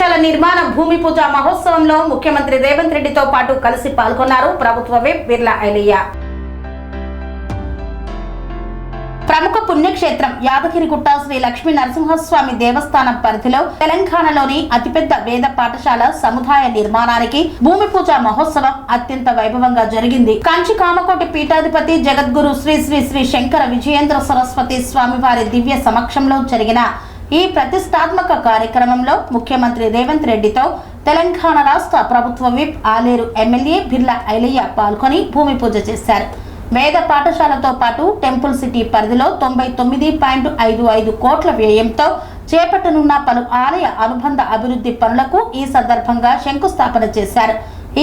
పాఠశాల నిర్మాణ భూమి పూజ మహోత్సవంలో ముఖ్యమంత్రి రేవంత్ రెడ్డితో పాటు కలిసి పాల్గొన్నారు ప్రభుత్వ విప్ బిర్లా ఐలయ్య. ప్రముఖ పుణ్యక్షేత్రం యాదగిరిగుట్ట శ్రీ లక్ష్మీ నరసింహస్వామి దేవస్థానం పరిధిలో తెలంగాణలోని అతిపెద్ద వేద పాఠశాల సముదాయ నిర్మాణానికి భూమి పూజ మహోత్సవం అత్యంత వైభవంగా జరిగింది. కంచి కామకోటి పీఠాధిపతి జగద్గురు శ్రీ శ్రీ శ్రీ శంకర విజయేంద్ర సరస్వతి స్వామివారి దివ్య సమక్షంలో జరిగిన ఈ ప్రతిష్టాత్మక కార్యక్రమంలో ముఖ్యమంత్రి రేవంత్ రెడ్డితో తెలంగాణ రాష్ట్ర ప్రభుత్వ విప్ ఆలేరు ఎమ్మెల్యే బిర్లా ఐలయ్య పాల్గొని భూమి పూజ చేశారు. వేద పాఠశాలతో పాటు టెంపుల్ సిటీ పరిధిలో 99.55 కోట్ల వ్యయంతో చేపట్టనున్న పలు ఆలయ అనుబంధ అభివృద్ధి పనులకు ఈ సందర్భంగా శంకుస్థాపన చేశారు.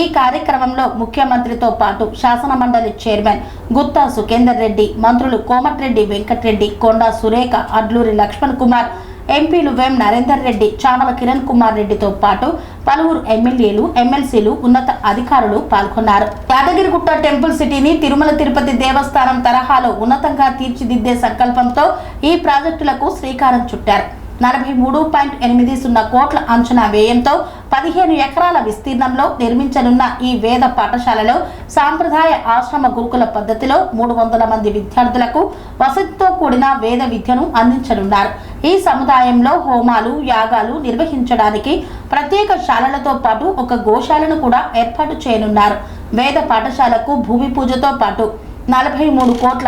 ఈ కార్యక్రమంలో ముఖ్యమంత్రితో పాటు శాసన మండలి చైర్మన్ గుత్తా సుఖేందర్ రెడ్డి, మంత్రులు కోమటిరెడ్డి వెంకటరెడ్డి, కొండా సురేఖ, అడ్లూరి లక్ష్మణ్ కుమార్, ఎంపీలు వేం నరేందర్ రెడ్డి, చామల కిరణ్ కుమార్ రెడ్డితో పాటు పలువురు ఎమ్మెల్యేలు, ఎమ్మెల్సీలు, ఉన్నత అధికారులు పాల్గొన్నారు. యాదగిరిగుట్ట టెంపుల్ సిటీని తిరుమల తిరుపతి దేవస్థానం తరహాలో ఉన్నతంగా తీర్చిదిద్దే సంకల్పంతో ఈ ప్రాజెక్టులకు శ్రీకారం చుట్టారు. 43.80 కోట్ల అంచనా వ్యయంతో 15 ఎకరాల విస్తీర్ణంలో నిర్మించనున్న ఈ వేద పాఠశాలలో సాంప్రదాయ ఆశ్రమ గురుకుల పద్ధతిలో 300 మంది విద్యార్థులకు వసతితో కూడిన వేద విద్యను అందించనున్నారు. ఈ సముదాయంలో హోమాలు, యాగాలు నిర్వహించడానికి ప్రత్యేక శాలలతో పాటు ఒక గోశాలను కూడా ఏర్పాటు చేయనున్నారు. వేద పాఠశాలకు భూమి పూజతో పాటు 43.12 కోట్ల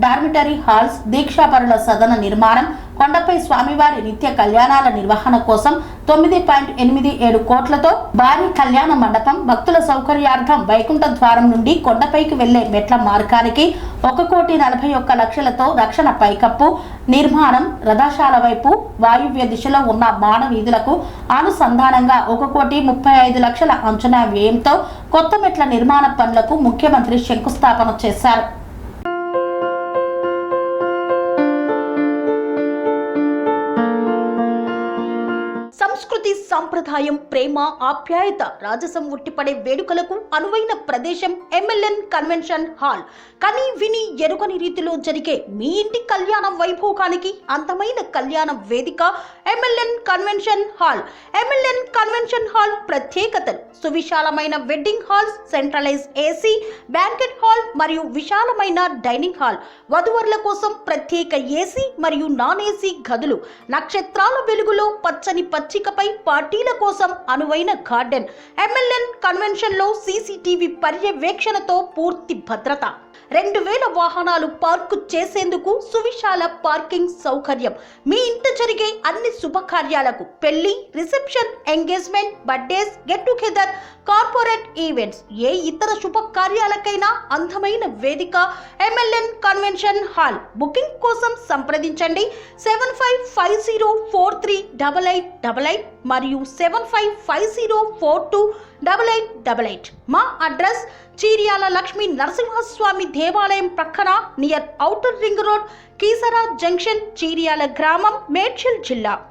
డార్మిటరీ హాల్స్, దీక్షాపరుల సదన నిర్మాణం, కొండపై స్వామివారి నిత్య కళ్యాణాల నిర్వహణ కోసం 9.87 కోట్లతో భారీ కళ్యాణ మండపం, భక్తుల సౌకర్యార్థం వైకుంఠ ద్వారం నుండి కొండపైకి వెళ్లే మెట్ల మార్గానికి 1,41,00,000తో రక్షణ పైకప్పు నిర్మాణం, రథశాల వైపు వాయువ్య దిశలో ఉన్న బాణవీధులకు అనుసంధానంగా 1,35,00,000 అంచనా వ్యయంతో కొత్త మెట్ల నిర్మాణ పనులకు ముఖ్యమంత్రి శంకుస్థాపన చేశారు. సంస్కృతి, సంప్రదాయం, ప్రేమ, ఆప్యాయత, రాజసం ఉట్టిపడే వేడుకలకు అనువైన ప్రదేశం ఎంఎల్ఎన్ కన్వెన్షన్ హాల్. కని విని ఎరుగని రీతిలో జరిగే మీ ఇంటి కళ్యాణ వైభోగానికి అందమైన కళ్యాణ వేదిక MLN convention hall. MLN convention hall ప్రత్యేకతలు: సువిశాలమైన wedding halls, centralize AC banquet hall మరియు విశాలమైన డైనింగ్ హాల్, వధువరుల కోసం ప్రత్యేక ఏసీ మరియు నాన్ ఏసీ గదులు, నక్షత్రాల వెలుగులో పచ్చని పచ్చికపై పార్టీల కోసం అనువైన గార్డెన్. ఎంఎల్ఎన్ కన్వెన్షన్ లో సీసీటీవీ పర్యవేక్షణతో పూర్తి భద్రత, 2000 వాహనాలు పార్కు చేసేందుకు సువిశాల పార్కింగ్ సౌకర్యం. మీ ఇంట జరిగే అన్ని శుభకార్యాలకు, పెళ్లి, reception, engagement, birthdays, get together, corporate events, ఏ ఇతర శుభకార్యాలకైనా అందమైన వేదిక ఎంఎల్ఎన్ కన్వెన్షన్ హాల్. బుకింగ్ కోసం సంప్రదించండి 7550438888 మరియు 7550428888. మా అడ్రస్ చీర్యాల లక్ష్మీ నరసింహస్వామి దేవాలయం ప్రక్కన, near outer ring road, Keesara junction, Cheeryal గ్రామం, మేడ్చల్ జిల్లా.